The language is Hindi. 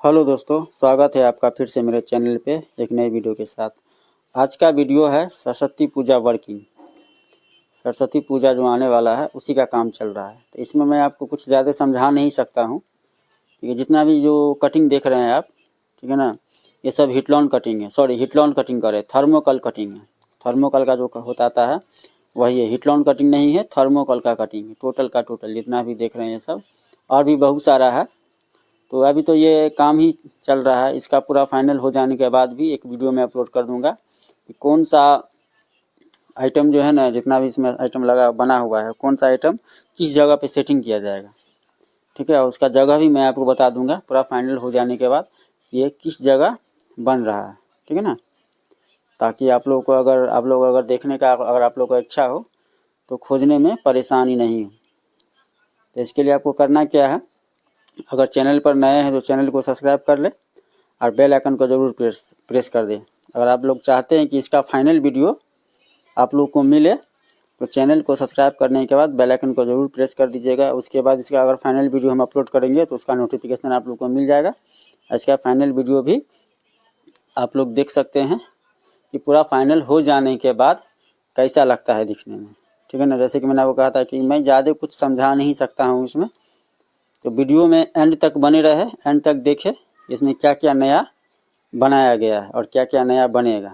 हेलो दोस्तों, स्वागत है आपका फिर से मेरे चैनल पे एक नए वीडियो के साथ। आज का वीडियो है सरस्वती पूजा वर्किंग। सरस्वती पूजा जो आने वाला है उसी का काम चल रहा है, तो इसमें मैं आपको कुछ ज़्यादा समझा नहीं सकता हूँ। ठीक है, जितना भी जो कटिंग देख रहे हैं आप, ठीक है ना, ये सब हिटलॉन कटिंग है। सॉरी, हिटलॉन कटिंग कर रहे हैं, थर्मोकल कटिंग है। थर्मोकल का जो होता आता है वही है, हिटलॉन कटिंग नहीं है, थर्मोकल का कटिंग है। टोटल का टोटल जितना भी देख रहे हैं ये सब, और भी बहुत सारा है। तो अभी तो ये काम ही चल रहा है। इसका पूरा फाइनल हो जाने के बाद भी एक वीडियो में अपलोड कर दूंगा कि कौन सा आइटम जो है ना, जितना भी इसमें आइटम लगा बना हुआ है, कौन सा आइटम किस जगह पे सेटिंग किया जाएगा। ठीक है, उसका जगह भी मैं आपको बता दूंगा पूरा फाइनल हो जाने के बाद ये किस जगह बन रहा है। ठीक है ना, ताकि आप लोग को अगर देखने का अगर आप लोग को इच्छा हो तो खोजने में परेशानी नहीं हो। तो इसके लिए आपको करना क्या है, अगर चैनल पर नए हैं तो चैनल को सब्सक्राइब कर ले और बेल आइकन को ज़रूर प्रेस कर दें। अगर आप लोग चाहते हैं कि इसका फाइनल वीडियो आप लोग को मिले तो चैनल को सब्सक्राइब करने के बाद बेल आइकन को ज़रूर प्रेस कर दीजिएगा। उसके बाद इसका अगर फाइनल वीडियो हम अपलोड करेंगे तो उसका नोटिफिकेशन आप लोग को मिल जाएगा। इसका फाइनल वीडियो भी आप लोग देख सकते हैं कि पूरा फाइनल हो जाने के बाद कैसा लगता है दिखने में। ठीक है ना, जैसे कि मैंने आपको कहा था कि मैं ज़्यादा कुछ समझा नहीं सकता हूँ इसमें, तो वीडियो में एंड तक बने रहे, एंड तक देखें इसमें क्या क्या नया बनाया गया है और क्या क्या नया बनेगा।